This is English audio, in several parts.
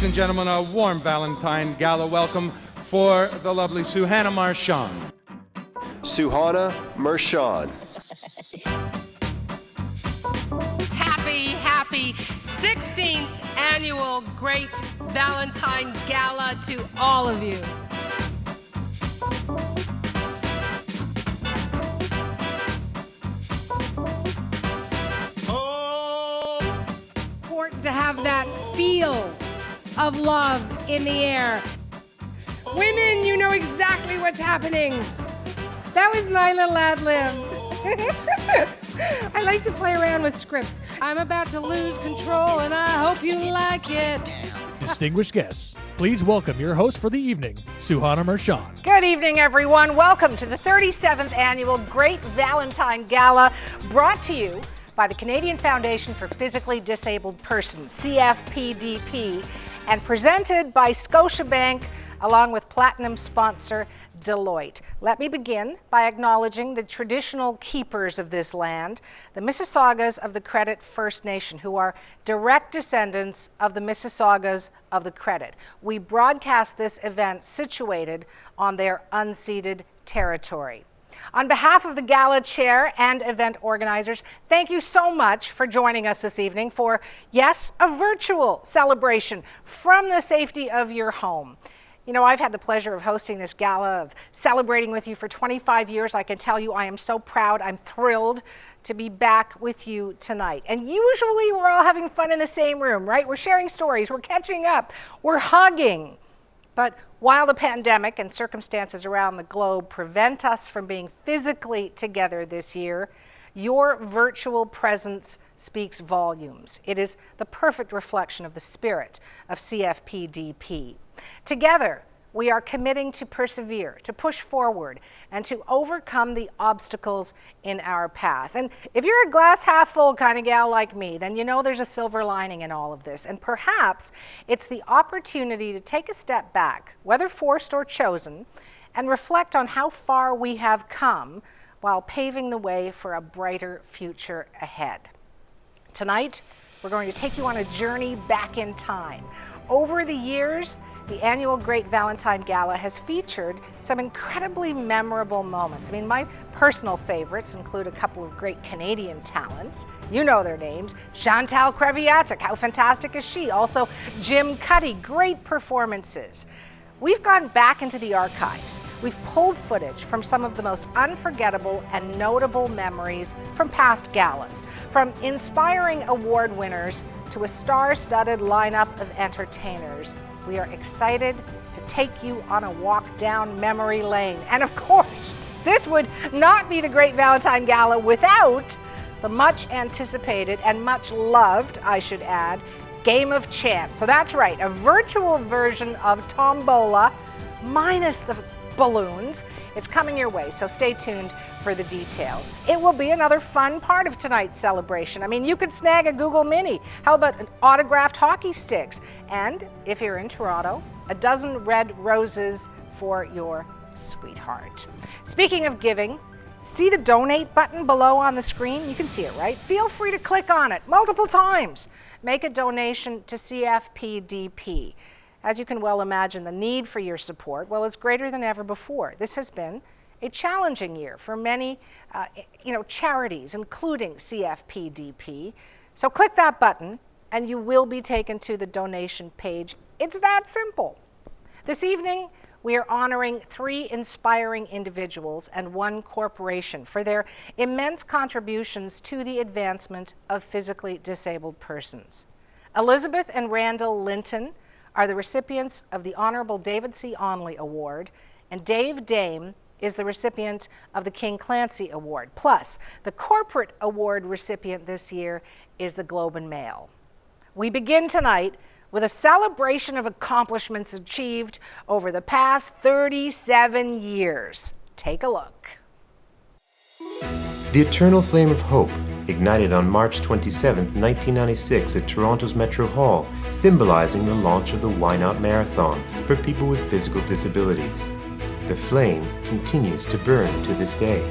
and gentlemen, a warm Valentine Gala welcome for the lovely Suhana Marchand. Suhana Marchand. Happy 16th annual Great Valentine Gala to all of you. Important to have that feel of love in the air. Women, you know exactly what's happening. That was my little ad-lib. I like to play around with scripts. I'm about to lose control, and I hope you like it. Distinguished guests, please welcome your host for the evening, Suhana Marchand. Good evening, everyone. Welcome to the 37th Annual Great Valentine Gala, brought to you by the Canadian Foundation for Physically Disabled Persons, CFPDP, and presented by Scotiabank, along with platinum sponsor Deloitte. Let me begin by acknowledging the traditional keepers of this land, the Mississaugas of the Credit First Nation, who are direct descendants of the Mississaugas of the Credit. We broadcast this event situated on their unceded territory. On behalf of the Gala Chair and event organizers, thank you so much for joining us this evening for, yes, a virtual celebration from the safety of your home. You know, I've had the pleasure of hosting this gala, of celebrating with you for 25 years. I can tell you I am so proud, I'm thrilled to be back with you tonight. And usually we're all having fun in the same room, right? We're sharing stories, we're catching up, we're hugging. But while the pandemic and circumstances around the globe prevent us from being physically together this year, your virtual presence speaks volumes. It is the perfect reflection of the spirit of CFPDP. Together, we are committing to persevere, to push forward, and to overcome the obstacles in our path. And if you're a glass half full kind of gal like me, then you know there's a silver lining in all of this. And perhaps it's the opportunity to take a step back, whether forced or chosen, and reflect on how far we have come while paving the way for a brighter future ahead. Tonight, we're going to take you on a journey back in time. Over the years, the annual Great Valentine Gala has featured some incredibly memorable moments. I mean, my personal favorites include a couple of great Canadian talents. You know their names. Chantal Kreviatek, how fantastic is she? Also, Jim Cuddy, great performances. We've gone back into the archives. We've pulled footage from some of the most unforgettable and notable memories from past galas, from inspiring award winners to a star-studded lineup of entertainers. We are excited to take you on a walk down memory lane. And of course, this would not be the Great Valentine Gala without the much anticipated and much loved, I should add, Game of Chance. So that's right, a virtual version of Tombola minus the balloons. It's coming your way, so stay tuned for the details. It will be another fun part of tonight's celebration. I mean, you could snag a Google Mini. How about an autographed hockey sticks? And if you're in Toronto, a dozen red roses for your sweetheart. Speaking of giving, see the donate button below on the screen? You can see it, right? Feel free to click on it multiple times. Make a donation to CFPDP. As you can well imagine, the need for your support, well, is greater than ever before. This has been a challenging year for many charities, including CFPDP. So click that button and you will be taken to the donation page. It's that simple. This evening, we are honoring 3 inspiring individuals and 1 corporation for their immense contributions to the advancement of physically disabled persons. Elizabeth and Randall Linton are the recipients of the Honorable David C. Onley Award, and Dave Dame is the recipient of the King Clancy Award. Plus, the corporate award recipient this year is the Globe and Mail. We begin tonight with a celebration of accomplishments achieved over the past 37 years. Take a look. The eternal flame of hope ignited on March 27, 1996 at Toronto's Metro Hall, symbolizing the launch of the Why Not Marathon for people with physical disabilities. The flame continues to burn to this day.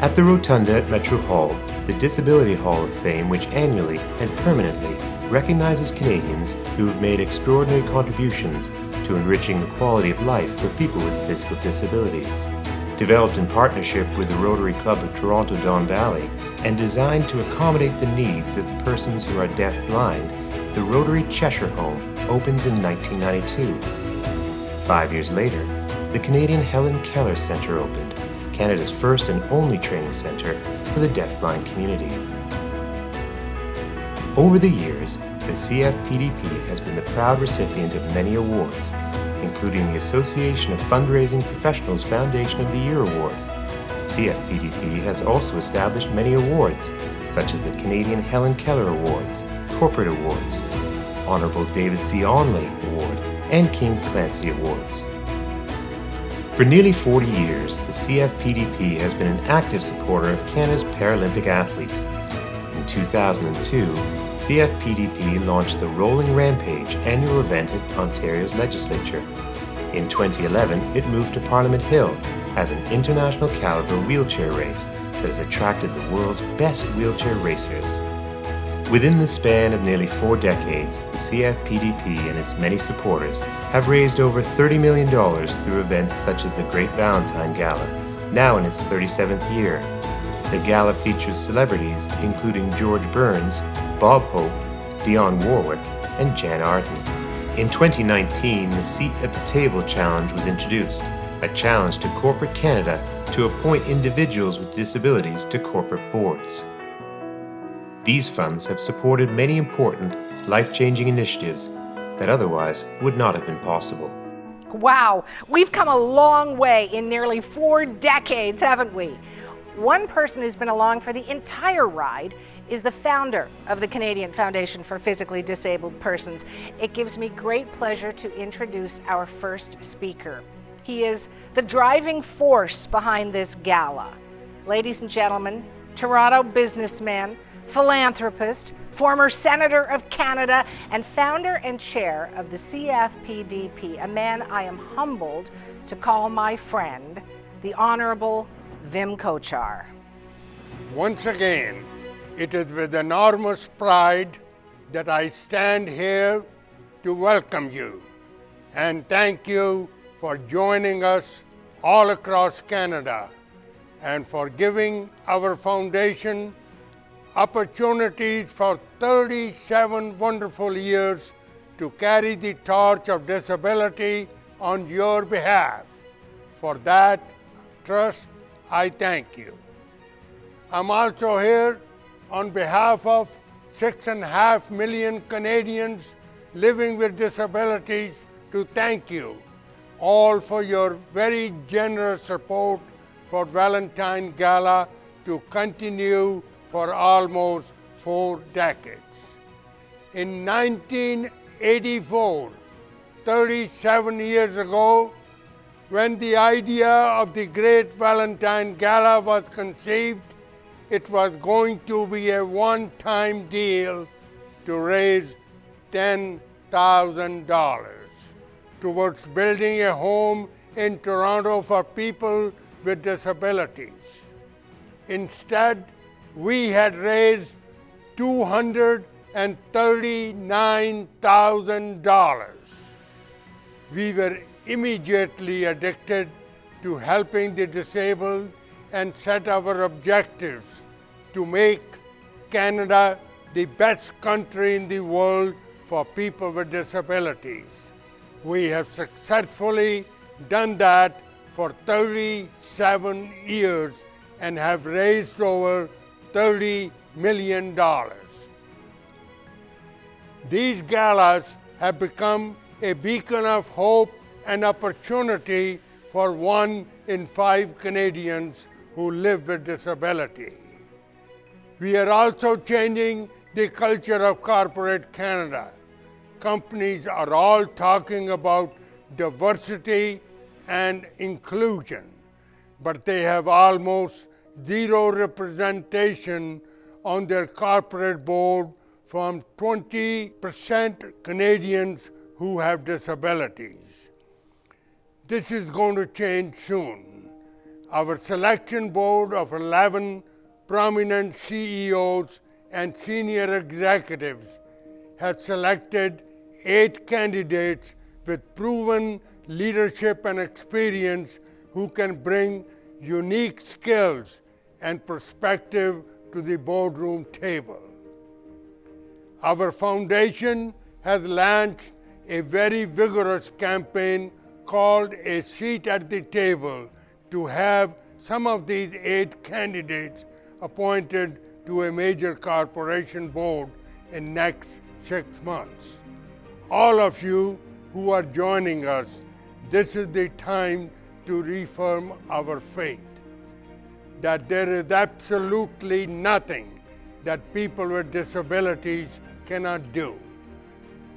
At the Rotunda at Metro Hall, the Disability Hall of Fame, which annually and permanently recognizes Canadians who have made extraordinary contributions to enriching the quality of life for people with physical disabilities. Developed in partnership with the Rotary Club of Toronto Don Valley and designed to accommodate the needs of persons who are deaf-blind, the Rotary Cheshire Home opens in 1992. 5 years later, the Canadian Helen Keller Centre opened, Canada's first and only training centre for the deaf-blind community. Over the years, the CFPDP has been the proud recipient of many awards, including the Association of Fundraising Professionals Foundation of the Year Award. CFPDP has also established many awards, such as the Canadian Helen Keller Awards, Corporate Awards, Honourable David C. Onley Award, and King Clancy Awards. For nearly 40 years, the CFPDP has been an active supporter of Canada's Paralympic athletes. In 2002, CFPDP launched the Rolling Rampage annual event at Ontario's legislature. In 2011, it moved to Parliament Hill as an international caliber wheelchair race that has attracted the world's best wheelchair racers. Within the span of nearly 4 decades, the CFPDP and its many supporters have raised over $30 million through events such as the Great Valentine Gala, now in its 37th year. The gala features celebrities including George Burns, Bob Hope, Dionne Warwick, and Jan Arden. In 2019, the Seat at the Table Challenge was introduced, a challenge to corporate Canada to appoint individuals with disabilities to corporate boards. These funds have supported many important, life-changing initiatives that otherwise would not have been possible. Wow, we've come a long way in nearly 4 decades, haven't we? One person who's been along for the entire ride is the founder of the Canadian Foundation for Physically Disabled Persons. It gives me great pleasure to introduce our first speaker. He is the driving force behind this gala. Ladies and gentlemen, Toronto businessman, philanthropist, former Senator of Canada, and founder and chair of the CFPDP, a man I am humbled to call my friend, the Honourable Vim Kochar. Once again, it is with enormous pride that I stand here to welcome you and thank you for joining us all across Canada and for giving our foundation opportunities for 37 wonderful years to carry the torch of disability on your behalf. For that trust, I thank you. I'm also here on behalf of 6.5 million Canadians living with disabilities to thank you all for your very generous support for Valentine Gala to continue for almost 4 decades. In 1984, 37 years ago, when the idea of the Great Valentine Gala was conceived, it was going to be a one-time deal to raise $10,000 towards building a home in Toronto for people with disabilities. Instead, we had raised $239,000. We were immediately addicted to helping the disabled and set our objectives to make Canada the best country in the world for people with disabilities. We have successfully done that for 37 years and have raised over $30 million. These galas have become a beacon of hope and opportunity for 1 in 5 Canadians who live with disability. We are also changing the culture of corporate Canada. Companies are all talking about diversity and inclusion, but they have almost zero representation on their corporate board from 20% Canadians who have disabilities. This is going to change soon. Our selection board of 11 prominent CEOs and senior executives has selected 8 candidates with proven leadership and experience who can bring unique skills and perspective to the boardroom table. Our foundation has launched a very vigorous campaign called A Seat at the Table to have some of these 8 candidates appointed to a major corporation board in next 6 months. All of you who are joining us, this is the time to reaffirm our faith that there is absolutely nothing that people with disabilities cannot do.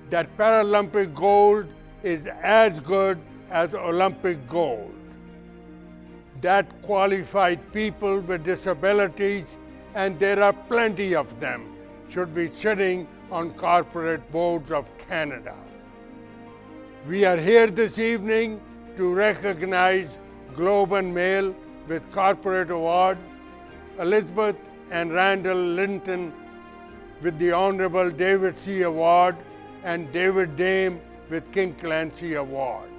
That Paralympic gold is as good as Olympic gold. That qualified people with disabilities, and there are plenty of them, should be sitting on corporate boards of Canada. We are here this evening to recognize Globe and Mail with Corporate Award, Elizabeth and Randall Linton with the Honorable David C. Award, and David Dame with King Clancy Award.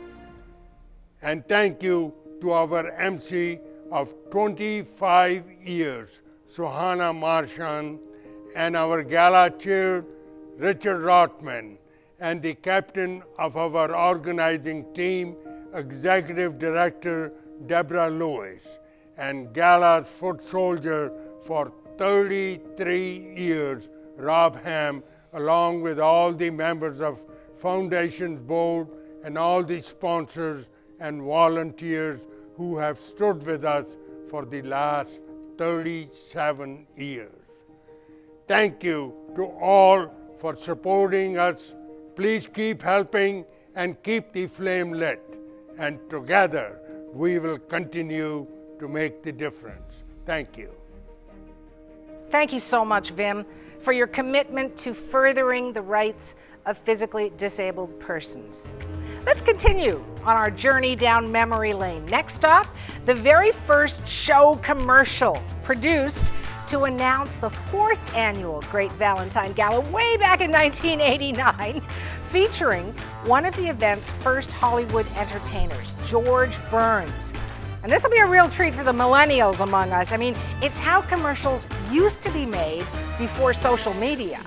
And thank you to our MC of 25 years, Suhana Marchand, and our gala chair, Richard Rotman, and the captain of our organizing team, Executive Director Deborah Lewis, and Gala's foot soldier for 33 years, Rob Ham, along with all the members of Foundation's board and all the sponsors and volunteers who have stood with us for the last 37 years. Thank you to all for supporting us. Please keep helping and keep the flame lit. And together we will continue to make the difference. Thank you. Thank you so much, Vim, for your commitment to furthering the rights of physically disabled persons. Let's continue on our journey down memory lane. Next stop, the very first show commercial produced to announce the 4th annual Great Valentine Gala way back in 1989, featuring one of the event's first Hollywood entertainers, George Burns. And this will be a real treat for the millennials among us. I mean, it's how commercials used to be made before social media.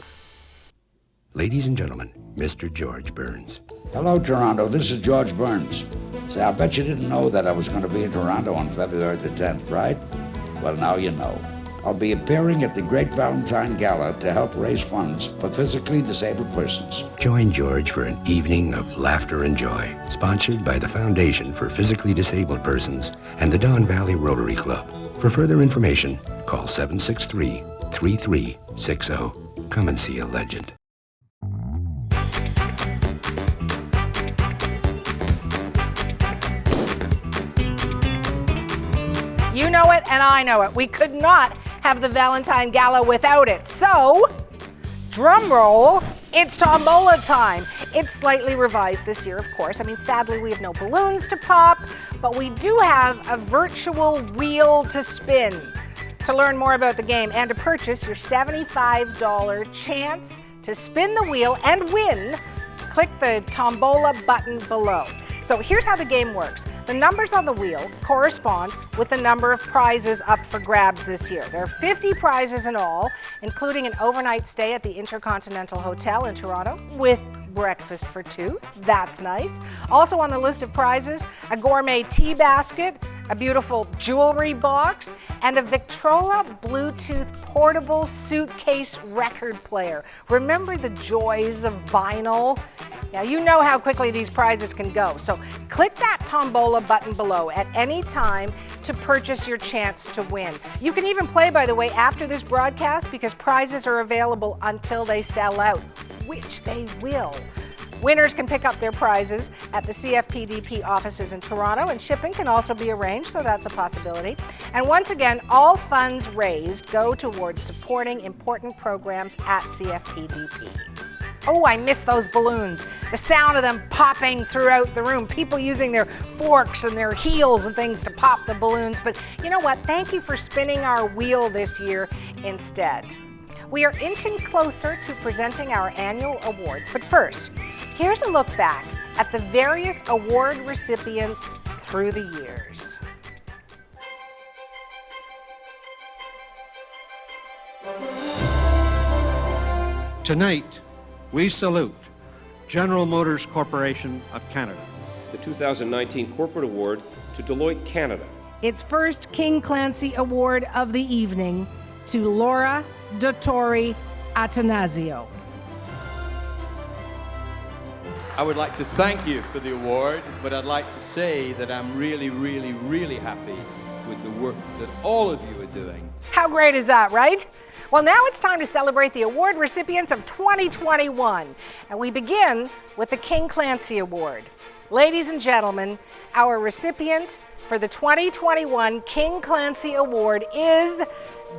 Ladies and gentlemen, Mr. George Burns. Hello, Toronto. This is George Burns. Say, I bet you didn't know that I was going to be in Toronto on February the 10th, right? Well, now you know. I'll be appearing at the Great Valentine Gala to help raise funds for physically disabled persons. Join George for an evening of laughter and joy, sponsored by the Foundation for Physically Disabled Persons and the Don Valley Rotary Club. For further information, call 763-3360. Come and see a legend. You know it, and I know it. We could not have the Valentine Gala without it. So, drum roll, it's tombola time. It's slightly revised this year, of course. I mean, sadly, we have no balloons to pop, but we do have a virtual wheel to spin. To learn more about the game and to purchase your $75 chance to spin the wheel and win, click the tombola button below. So here's how the game works. The numbers on the wheel correspond with the number of prizes up for grabs this year. There are 50 prizes in all, including an overnight stay at the Intercontinental Hotel in Toronto with breakfast for 2. That's nice. Also on the list of prizes, a gourmet tea basket, a beautiful jewelry box, and a Victrola Bluetooth portable suitcase record player. Remember the joys of vinyl? Now you know how quickly these prizes can go, so click that tombola button below at any time to purchase your chance to win. You can even play, by the way, after this broadcast because prizes are available until they sell out, which they will. Winners can pick up their prizes at the CFPDP offices in Toronto, and shipping can also be arranged, so that's a possibility. And once again, all funds raised go towards supporting important programs at CFPDP. Oh, I miss those balloons. The sound of them popping throughout the room. People using their forks and their heels and things to pop the balloons. But you know what? Thank you for spinning our wheel this year instead. We are inching closer to presenting our annual awards, but first, here's a look back at the various award recipients through the years. Tonight, we salute General Motors Corporation of Canada. The 2019 Corporate Award to Deloitte Canada. Its first King Clancy Award of the evening to Laura Dottori Atanasio. I would like to thank you for the award, but I'd like to say that I'm really, really, really happy with the work that all of you are doing. How great is that, right? Well, now it's time to celebrate the award recipients of 2021. And we begin with the King Clancy Award. Ladies and gentlemen, our recipient for the 2021 King Clancy Award is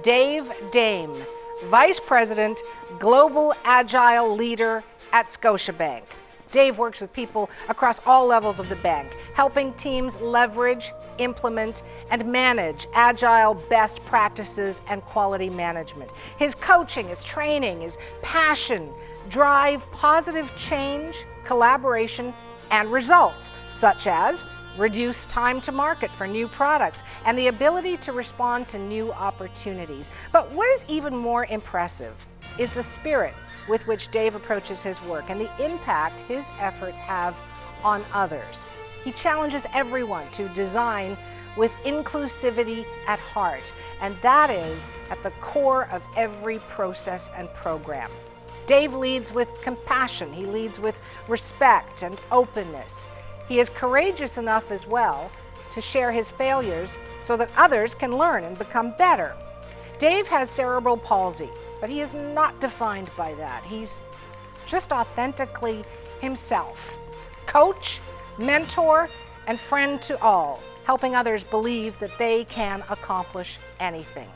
Dave Dame, Vice President, Global Agile Leader at Scotiabank. Dave works with people across all levels of the bank, helping teams leverage, implement, and manage agile best practices and quality management. His coaching, his training, his passion drive positive change, collaboration, and results, such as reduced time to market for new products and the ability to respond to new opportunities. But what is even more impressive is the spirit with which Dave approaches his work and the impact his efforts have on others. He challenges everyone to design with inclusivity at heart, and that is at the core of every process and program. Dave leads with compassion. He leads with respect and openness. He is courageous enough as well to share his failures so that others can learn and become better. Dave has cerebral palsy, but he is not defined by that. He's just authentically himself. Coach, mentor, and friend to all, helping others believe that they can accomplish anything.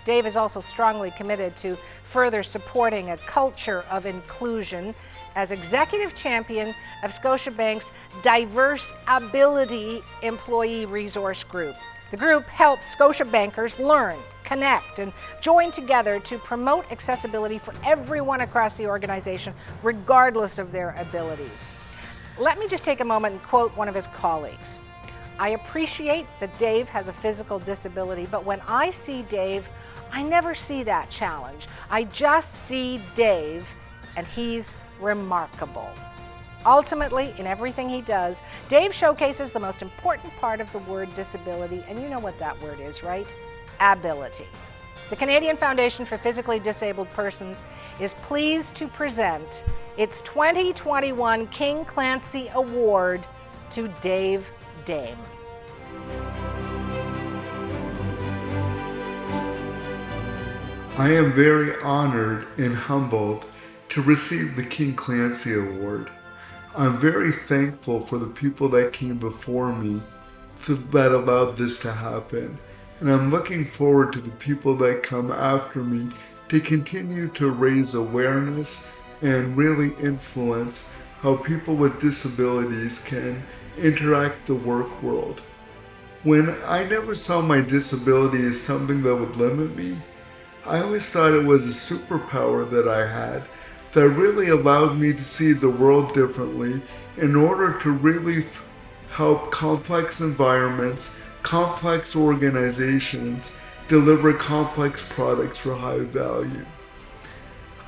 Dave is also strongly committed to further supporting a culture of inclusion as executive champion of Scotiabank's Diverse Ability Employee Resource Group. The group helps Scotiabankers learn, connect, and join together to promote accessibility for everyone across the organization, regardless of their abilities. Let me just take a moment and quote one of his colleagues. I appreciate that Dave has a physical disability, but when I see Dave, I never see that challenge. I just see Dave, and he's remarkable. Ultimately, in everything he does, Dave showcases the most important part of the word disability, and you know what that word is, right? Ability. The Canadian Foundation for Physically Disabled Persons is pleased to present its 2021 King Clancy Award to Dave Dame. I am very honored and humbled to receive the King Clancy Award. I'm very thankful for the people that came before me that allowed this to happen. And I'm looking forward to the people that come after me to continue to raise awareness and really influence how people with disabilities can interact the work world. When I never saw my disability as something that would limit me, I always thought it was a superpower that I had that really allowed me to see the world differently in order to really help complex environments, complex organizations deliver complex products for high value.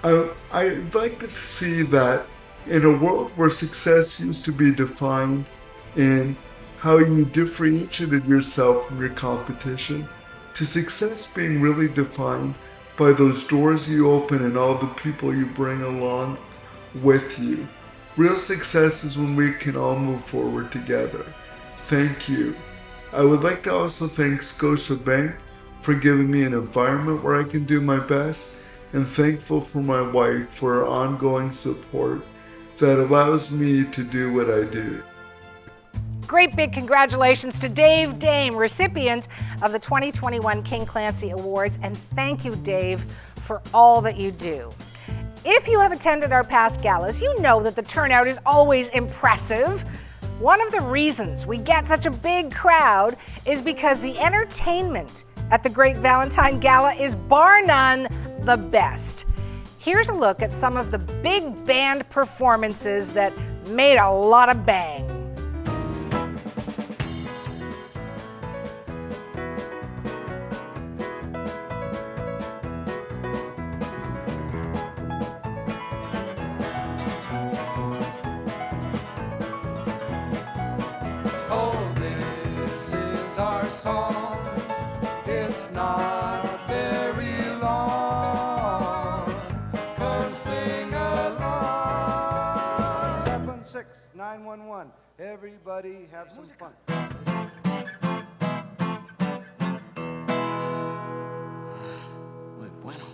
I'd like to see that in a world where success used to be defined in how you differentiated yourself from your competition, to success being really defined by those doors you open and all the people you bring along with you. Real success is when we can all move forward together. Thank you. I would like to also thank Scotiabank for giving me an environment where I can do my best, and thankful for my wife for her ongoing support that allows me to do what I do. Great big congratulations to Dave Dame, recipient of the 2021 King Clancy Awards, and thank you, Dave, for all that you do. If you have attended our past galas, you know that the turnout is always impressive. One of the reasons we get such a big crowd is because the entertainment at the Great Valentine Gala is bar none the best. Here's a look at some of the big band performances that made a lot of bang. Oh, this is our song. It's not very long. Come sing along. 76911. Everybody have some fun. Muy bueno.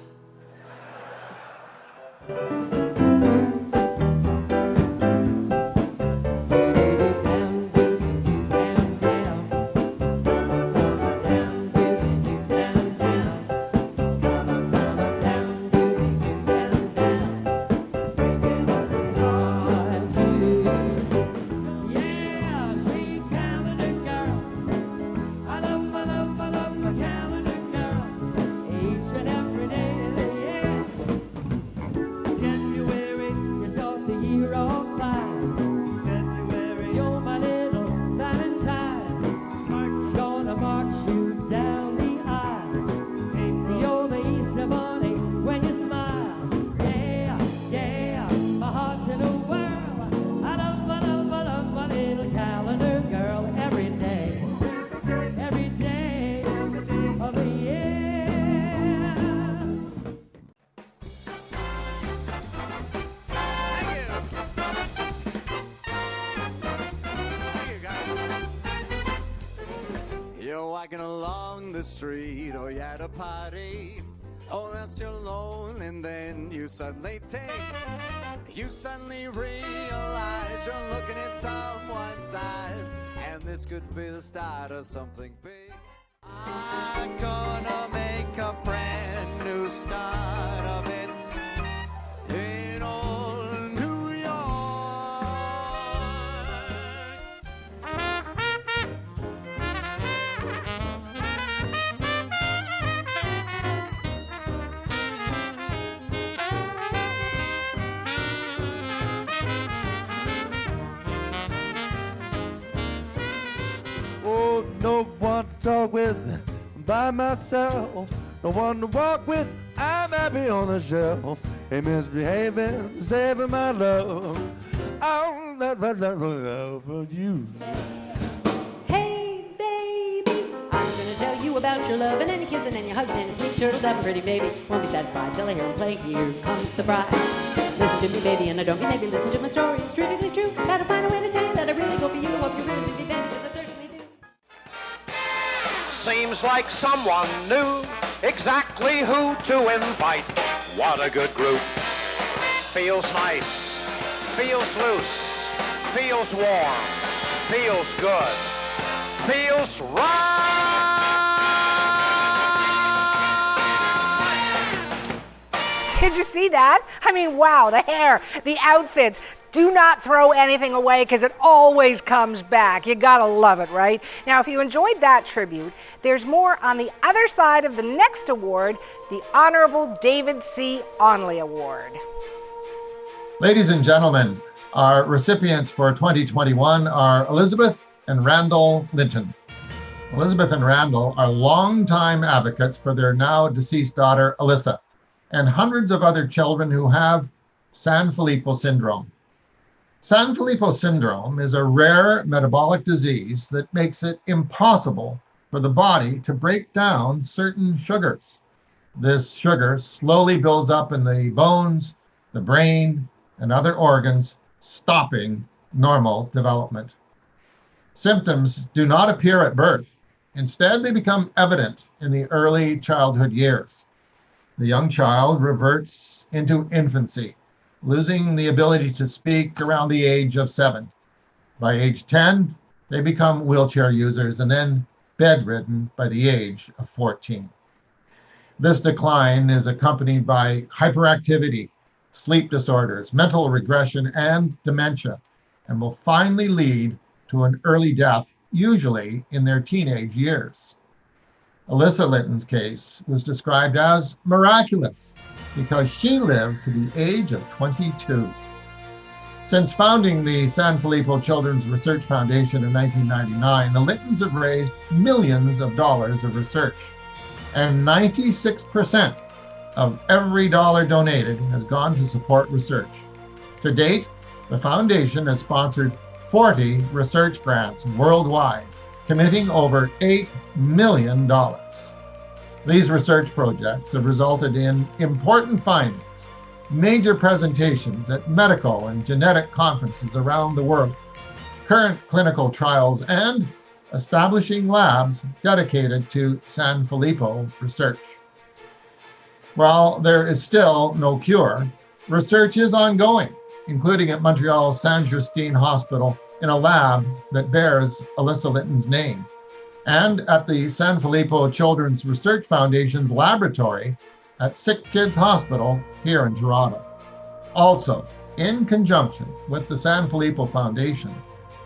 You're walking along the street or you're at a party. Oh, that's your loan, and then you suddenly realize you're looking at someone's eyes, and this could be the start of something big. I'm gonna make a brand new start of it in old New York. Oh, no one to talk with, I'm by myself. No one to walk with, I'm happy on the shelf. Ain't misbehaving, saving my love. I'll never love for you. Hey, baby, I'm gonna tell you about your love and your kissing and your hugging and your sweet turtle dove, pretty baby. Won't be satisfied till I hear him play. Here comes the bride. Listen to me, baby, and I don't mean maybe. Listen to my story, it's terrifically true. Gotta find a way to tell you that I really go for you. Hope you really do me, baby, because I certainly do. Seems like someone knew exactly who to invite. What a good group. Feels nice, feels loose, feels warm, feels good, feels right. Did you see that? I mean, wow, the hair, the outfits. Do not throw anything away because it always comes back. You gotta love it, right? Now, if you enjoyed that tribute, there's more on the other side of the next award, the Honorable David C. Onley Award. Ladies and gentlemen, our recipients for 2021 are Elizabeth and Randall Linton. Elizabeth and Randall are longtime advocates for their now deceased daughter, Alyssa, and hundreds of other children who have Sanfilippo syndrome. Sanfilippo syndrome is a rare metabolic disease that makes it impossible for the body to break down certain sugars. This sugar slowly builds up in the bones, the brain, and other organs, stopping normal development. Symptoms do not appear at birth. Instead, they become evident in the early childhood years. The young child reverts into infancy, losing the ability to speak around the age of 7. By age 10, they become wheelchair users and then bedridden by the age of 14. This decline is accompanied by hyperactivity, sleep disorders, mental regression, and dementia, and will finally lead to an early death, usually in their teenage years. Alyssa Linton's case was described as miraculous. because she lived to the age of 22. Since founding the San Filippo Children's Research Foundation in 1999, the Lintons have raised millions of dollars of research, and 96% of every dollar donated has gone to support research. To date, the foundation has sponsored 40 research grants worldwide, committing over $8 million. These research projects have resulted in important findings, major presentations at medical and genetic conferences around the world, current clinical trials, and establishing labs dedicated to San Filippo research. While there is still no cure, research is ongoing, including at Montreal's Saint Justine Hospital in a lab that bears Alyssa Linton's name, and at the San Filippo Children's Research Foundation's laboratory at Sick Kids Hospital here in Toronto. Also, in conjunction with the San Filippo Foundation,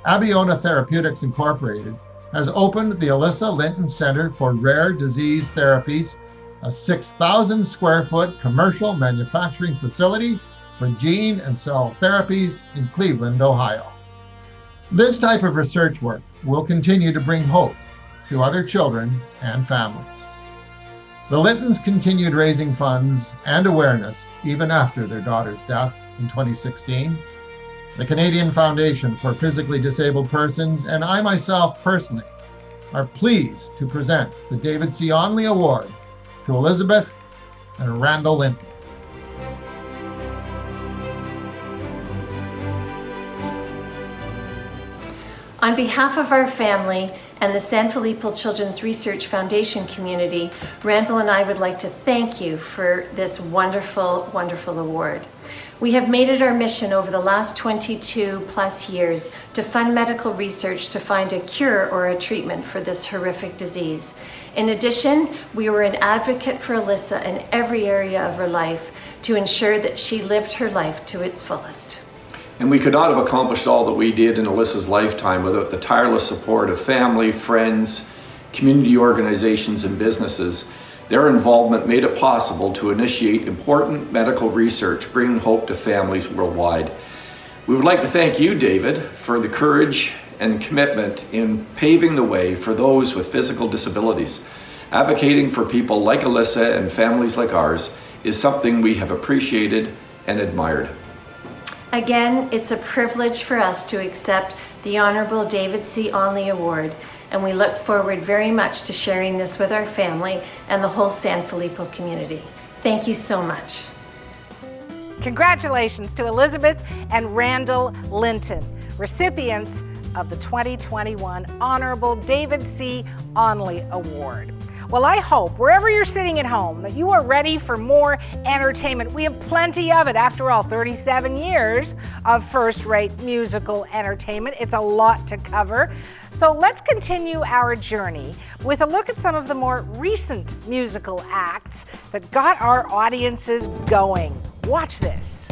Abiona Therapeutics Incorporated has opened the Alyssa Linton Center for Rare Disease Therapies, a 6,000 square foot commercial manufacturing facility for gene and cell therapies in Cleveland, Ohio. This type of research work will continue to bring hope to other children and families. The Lintons continued raising funds and awareness even after their daughter's death in 2016. The Canadian Foundation for Physically Disabled Persons and I myself personally are pleased to present the David C. Onley Award to Elizabeth and Randall Linton. On behalf of our family and the San Filippo Children's Research Foundation community, Randall and I would like to thank you for this wonderful, wonderful award. We have made it our mission over the last 22 plus years to fund medical research to find a cure or a treatment for this horrific disease. In addition, we were an advocate for Alyssa in every area of her life to ensure that she lived her life to its fullest. And we could not have accomplished all that we did in Alyssa's lifetime without the tireless support of family, friends, community organizations, and businesses. Their involvement made it possible to initiate important medical research, bringing hope to families worldwide. We would like to thank you, David, for the courage and commitment in paving the way for those with physical disabilities. Advocating for people like Alyssa and families like ours is something we have appreciated and admired. Again, it's a privilege for us to accept the Honorable David C. Onley Award, and we look forward very much to sharing this with our family and the whole San Filippo community. Thank you so much. Congratulations to Elizabeth and Randall Linton, recipients of the 2021 Honorable David C. Onley Award. Well, I hope wherever you're sitting at home that you are ready for more entertainment. We have plenty of it. After all, 37 years of first-rate musical entertainment. It's a lot to cover. So let's continue our journey with a look at some of the more recent musical acts that got our audiences going. Watch this.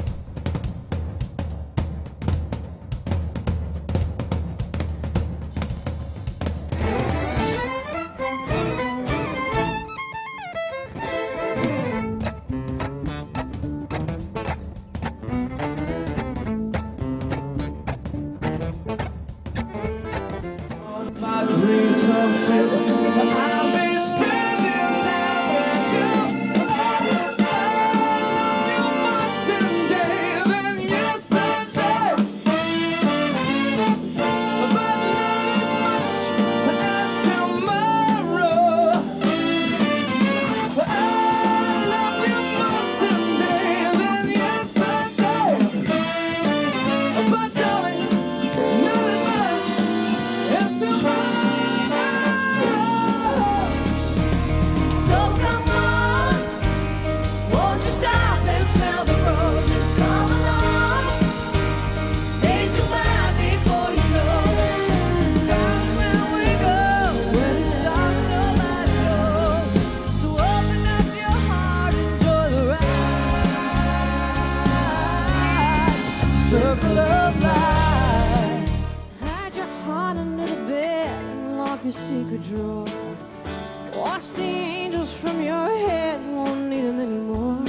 Circle of life. Hide your heart under the bed and lock your secret drawer. Wash the angels from your head, won't need them anymore.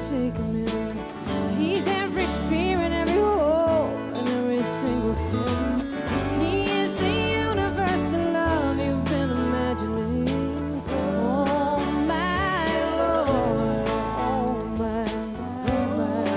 take him in. He's every fear and every hope and every single sin. He is the universal love you've been imagining. Oh my Lord, oh my Lord.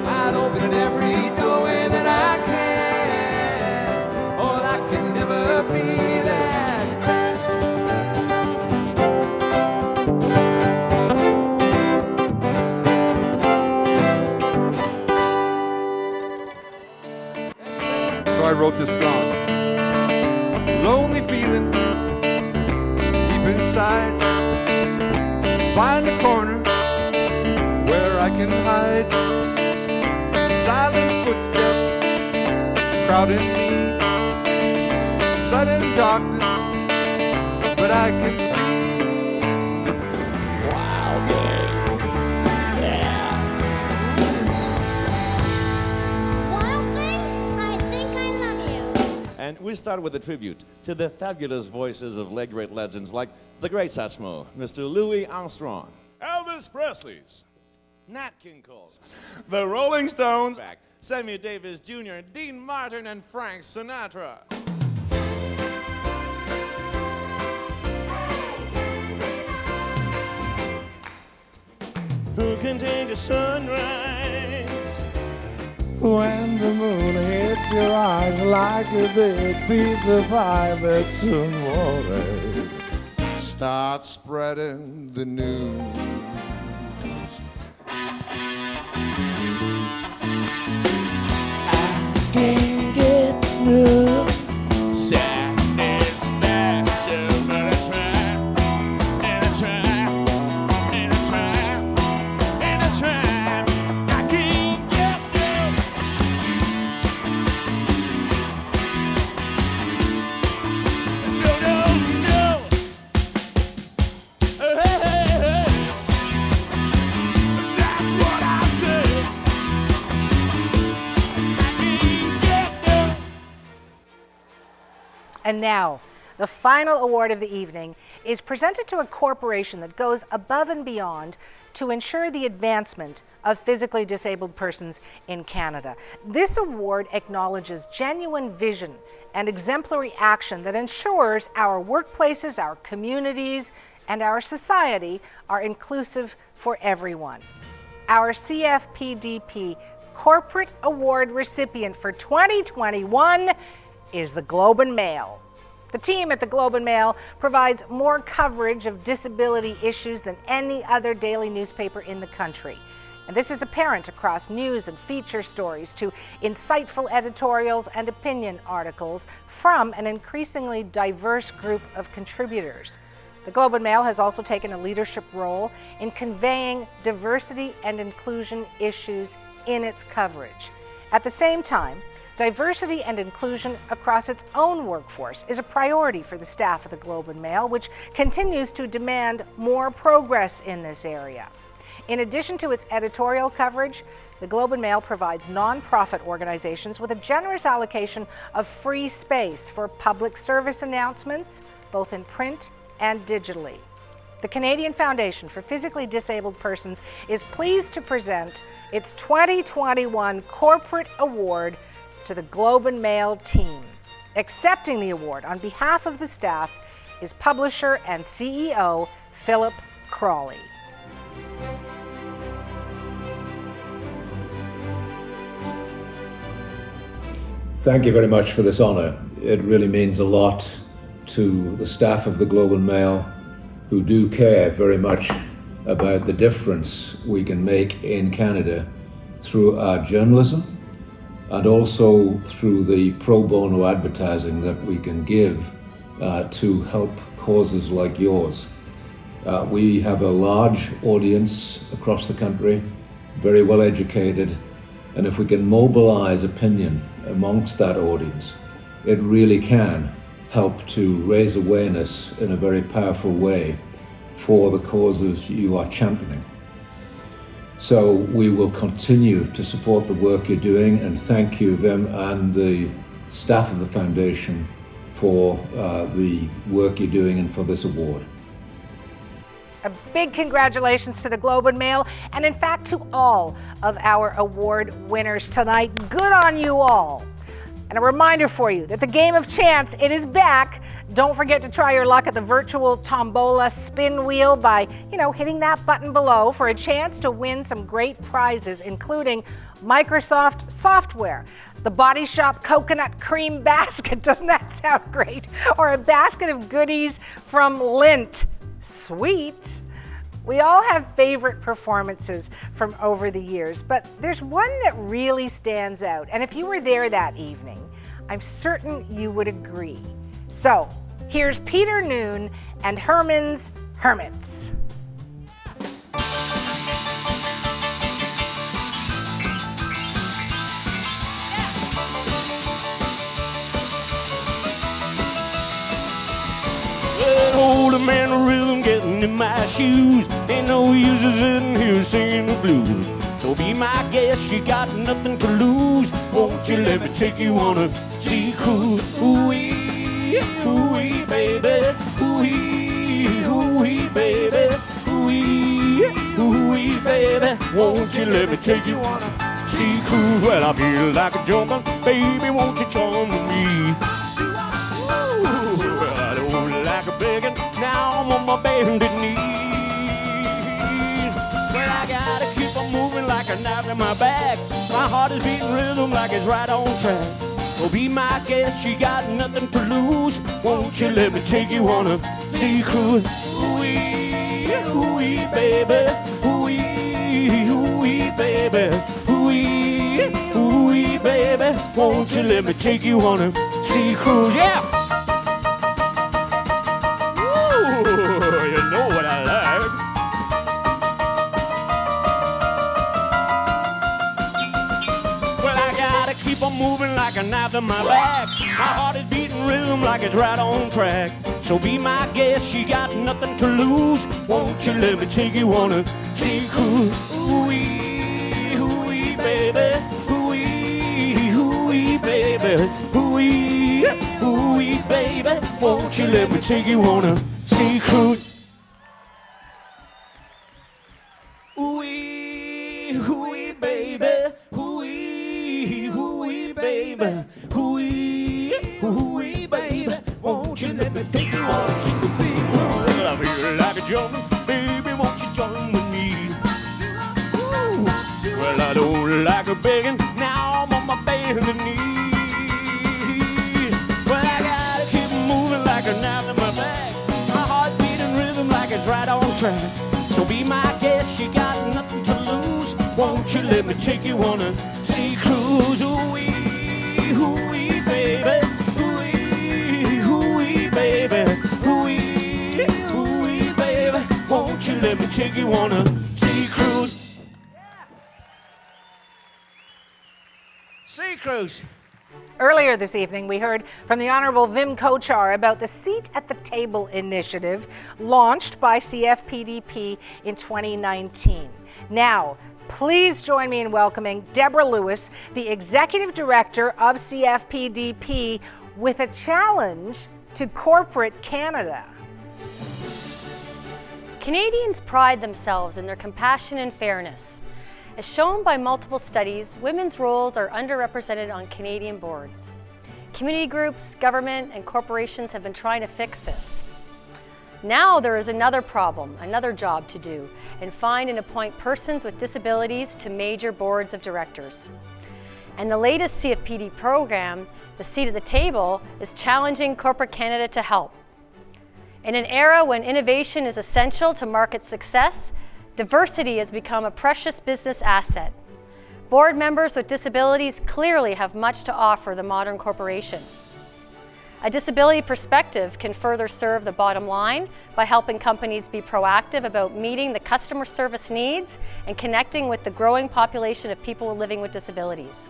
I'd open every doorway that I can. Oh, I can never be that. So I wrote this song. Lonely feeling deep inside. Find a corner where I can hide. Silent footsteps crowding me. Sudden darkness, but I can see. Wild day. Yeah. Wild thing, I think I love you. And we start with a tribute to the fabulous voices of great legends like the great Satchmo, Mr. Louis Armstrong, Elvis Presley's, Nat King Cole, the Rolling Stones, Sammy Davis Jr., Dean Martin, and Frank Sinatra. Who can take a sunrise? When the moon hits your eyes like a big piece of pie that's tomorrow. Start spreading the news. Can't get no sadness, passion, but I try, and I try, and I try, and I try. I can't get no, no, no. Hey, hey, hey. That's what I said. And now, the final award of the evening is presented to a corporation that goes above and beyond to ensure the advancement of physically disabled persons in Canada. This award acknowledges genuine vision and exemplary action that ensures our workplaces, our communities, and our society are inclusive for everyone. Our CFPDP Corporate Award recipient for 2021 is the Globe and Mail. The team at the Globe and Mail provides more coverage of disability issues than any other daily newspaper in the country. And this is apparent across news and feature stories to insightful editorials and opinion articles from an increasingly diverse group of contributors. The Globe and Mail has also taken a leadership role in conveying diversity and inclusion issues in its coverage. At the same time, diversity and inclusion across its own workforce is a priority for the staff of the Globe and Mail, which continues to demand more progress in this area. In addition to its editorial coverage, the Globe and Mail provides nonprofit organizations with a generous allocation of free space for public service announcements, both in print and digitally. The Canadian Foundation for Physically Disabled Persons is pleased to present its 2021 Corporate Award to the Globe and Mail team. Accepting the award on behalf of the staff is publisher and CEO Philip Crawley. Thank you very much for this honor. It really means a lot to the staff of the Globe and Mail, who do care very much about the difference we can make in Canada through our journalism and also through the pro bono advertising that we can give to help causes like yours. We have a large audience across the country, very well educated, and if we can mobilize opinion amongst that audience, it really can help to raise awareness in a very powerful way for the causes you are championing. So we will continue to support the work you're doing, and thank you, Vim, and the staff of the foundation for the work you're doing and for this award. A big congratulations to the Globe and Mail, and in fact to all of our award winners tonight. Good on you all. And a reminder for you that the game of chance, it is back. Don't forget to try your luck at the virtual Tombola spin wheel by, hitting that button below for a chance to win some great prizes, including Microsoft software, the Body Shop coconut cream basket, doesn't that sound great? Or a basket of goodies from Lindt. Sweet. We all have favorite performances from over the years, but there's one that really stands out. And if you were there that evening, I'm certain you would agree. So here's Peter Noon and Herman's Hermits. That old man of rhythm getting in my shoes. Ain't no use of sitting here singing the blues. So be my guest, you got nothing to lose. Won't you let me take you on a sea cruise? Ooh-wee, ooh-wee, baby. Ooh-wee, ooh-wee, baby. Ooh-wee, ooh-wee, baby. Won't you let me take you on a sea cruise? Well, I feel like a jumping, baby, won't you join with me? Well, I don't like a begging, now I'm on my bended knees. Well, I gotta keep on moving like a knife in my back. My heart is beating rhythm like it's right on track. So be my guest, you got nothing to lose. Won't you let me take you on a sea cruise? Ooh-wee, ooh-wee, baby. Ooh-wee, ooh-wee, baby. Ooh-wee, ooh-wee, baby. Won't you let me take you on a sea cruise? Yeah! You know what I like. Well, I gotta keep on moving like a knife in my back. My heart is beating rhythm like it's right on track. So be my guest, you got nothing to lose. Won't you let me take you on a sea cruise? Ooh-wee, ooh-wee, baby. Ooh-wee, ooh-wee, baby. Ooh-wee, ooh-wee, baby. Won't you let me take you on a sea cruise? Ooh-wee, ooh-wee, baby. Ooh-wee, ooh-wee, baby. Ooh-wee, ooh-wee, baby. Won't you let me take you on a sea cruise? Well, I feel like a jumping, baby, won't you join with me? Ooh. Well, I don't like a begging, now I'm on my bended knees. Well, I gotta keep moving like a knife in my back. My heart beating rhythm like it's right on track. So be my guest, you got nothing to lose. Won't you let me take you on a sea cruise? Ooh-wee, ooh-wee, baby. Ooh-wee, ooh-wee, baby. Ooh-wee, ooh-wee, baby. Won't you let me take you on a sea cruise? Sea cruise. Earlier this evening, we heard from the Honourable Vim Kochar about the Seat at the Table initiative launched by CFPDP in 2019. Now, please join me in welcoming Deborah Lewis, the Executive Director of CFPDP, with a challenge to corporate Canada. Canadians pride themselves in their compassion and fairness. As shown by multiple studies, women's roles are underrepresented on Canadian boards. Community groups, government, and corporations have been trying to fix this. Now there is another problem, another job to do, and find and appoint persons with disabilities to major boards of directors. And the latest CFPD program, the Seat at the Table, is challenging corporate Canada to help. In an era when innovation is essential to market success, diversity has become a precious business asset. Board members with disabilities clearly have much to offer the modern corporation. A disability perspective can further serve the bottom line by helping companies be proactive about meeting the customer service needs and connecting with the growing population of people living with disabilities.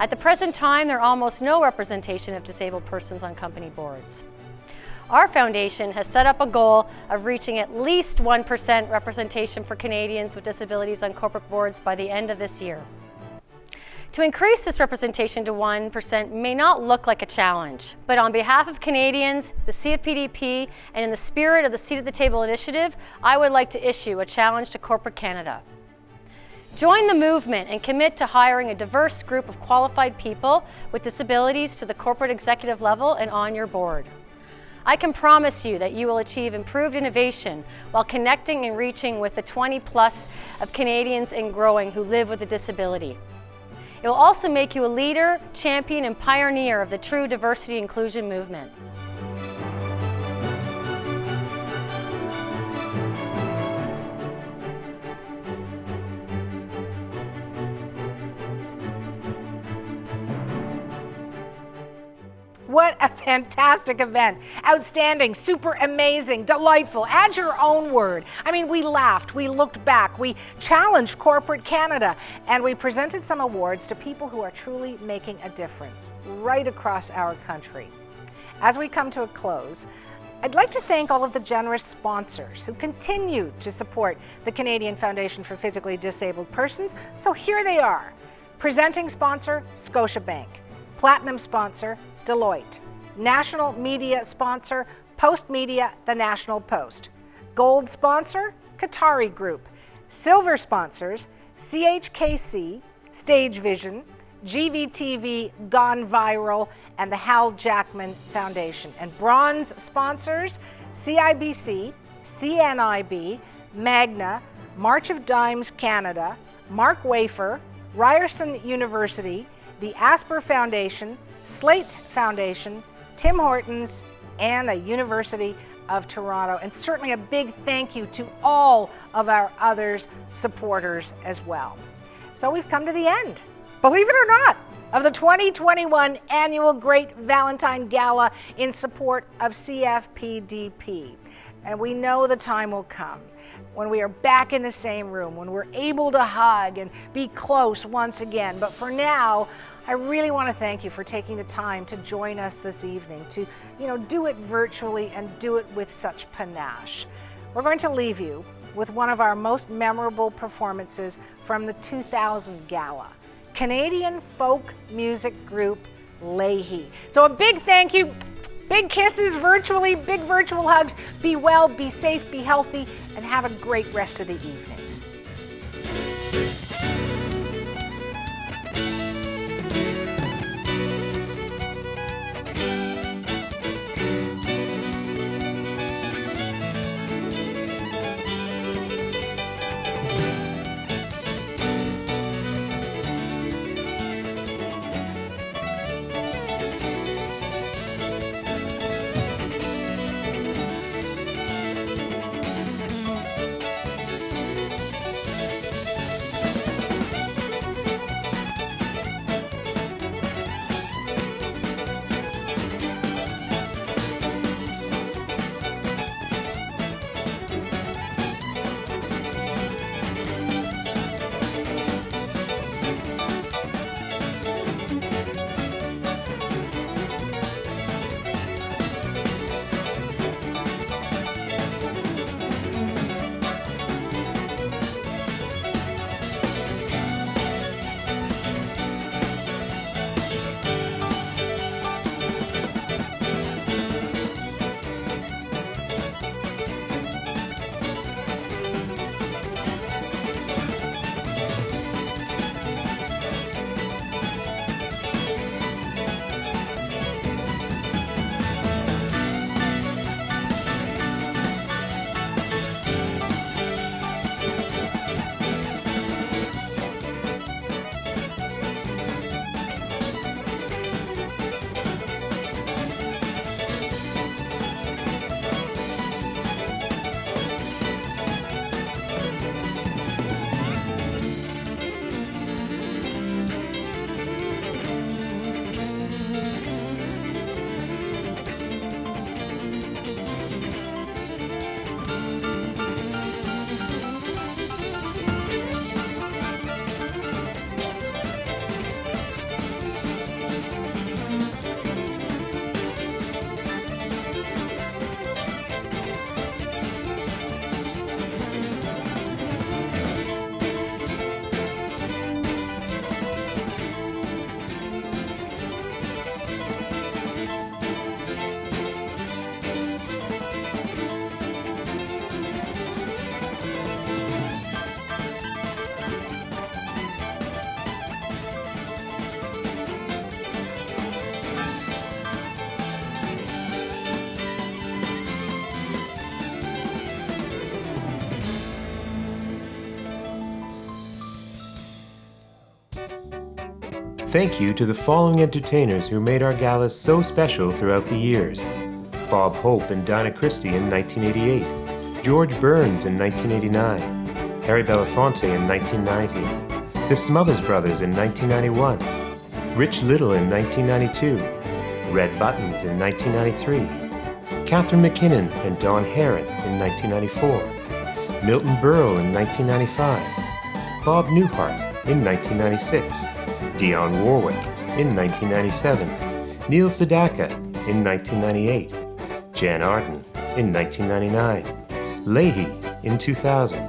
At the present time, there are almost no representation of disabled persons on company boards. Our foundation has set up a goal of reaching at least 1% representation for Canadians with disabilities on corporate boards by the end of this year. To increase this representation to 1% may not look like a challenge, but on behalf of Canadians, the CFPDP, and in the spirit of the Seat at the Table initiative, I would like to issue a challenge to corporate Canada. Join the movement and commit to hiring a diverse group of qualified people with disabilities to the corporate executive level and on your board. I can promise you that you will achieve improved innovation while connecting and reaching with the 20+ of Canadians and growing who live with a disability. It will also make you a leader, champion, and pioneer of the true diversity inclusion movement. What a fantastic event. Outstanding, super amazing, delightful. Add your own word. I mean, we laughed, we looked back, we challenged corporate Canada, and we presented some awards to people who are truly making a difference right across our country. As we come to a close, I'd like to thank all of the generous sponsors who continue to support the Canadian Foundation for Physically Disabled Persons. So here they are. Presenting sponsor, Scotiabank. Platinum sponsor, Deloitte. National media sponsor, Post Media, the National Post. Gold sponsor, Qatari Group. Silver sponsors, CHKC, Stage Vision, GVTV Gone Viral, and the Hal Jackman Foundation. And bronze sponsors, CIBC, CNIB, Magna, March of Dimes Canada, Mark Wafer, Ryerson University, the Asper Foundation, Slate Foundation, Tim Hortons, and the University of Toronto. And certainly a big thank you to all of our others supporters as well. So we've come to the end, believe it or not, of the 2021 Annual Great Valentine Gala in support of CFPDP. And we know the time will come when we are back in the same room, when we're able to hug and be close once again. But for now, I really want to thank you for taking the time to join us this evening, to do it virtually and do it with such panache. We're going to leave you with one of our most memorable performances from the 2000 Gala, Canadian folk music group Leahy. So a big thank you, big kisses virtually, big virtual hugs. Be well, be safe, be healthy, and have a great rest of the evening. Thank you to the following entertainers who made our galas so special throughout the years. Bob Hope and Dinah Christie in 1988, George Burns in 1989, Harry Belafonte in 1990, the Smothers Brothers in 1991, Rich Little in 1992, Red Buttons in 1993, Catherine McKinnon and Dawn Herron in 1994, Milton Berle in 1995, Bob Newhart in 1996, Dionne Warwick in 1997, Neil Sedaka in 1998, Jan Arden in 1999, Leahy in 2000,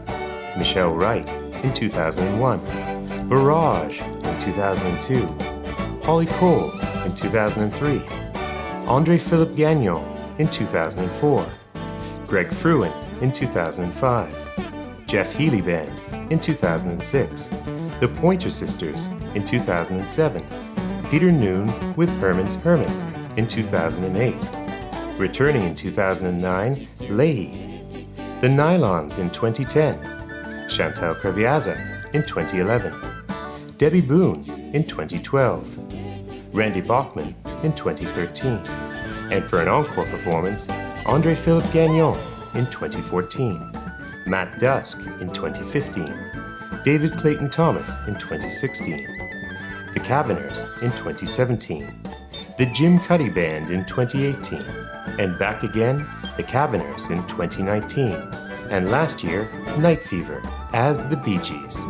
Michelle Wright in 2001, Barrage in 2002, Holly Cole in 2003, Andre Philippe Gagnon in 2004, Greg Fruin in 2005, Jeff Healey Band in 2006, The Pointer Sisters in 2007, Peter Noon with Herman's Hermits in 2008, returning in 2009, Leahy, The Nylons in 2010, Chantal Creviazza in 2011, Debbie Boone in 2012, Randy Bachman in 2013, and for an encore performance, Andre Philippe Gagnon in 2014, Matt Dusk in 2015, David Clayton Thomas in 2016, The Caverners in 2017, the Jim Cuddy Band in 2018, and back again, The Caverners in 2019, and last year, Night Fever as the Bee Gees.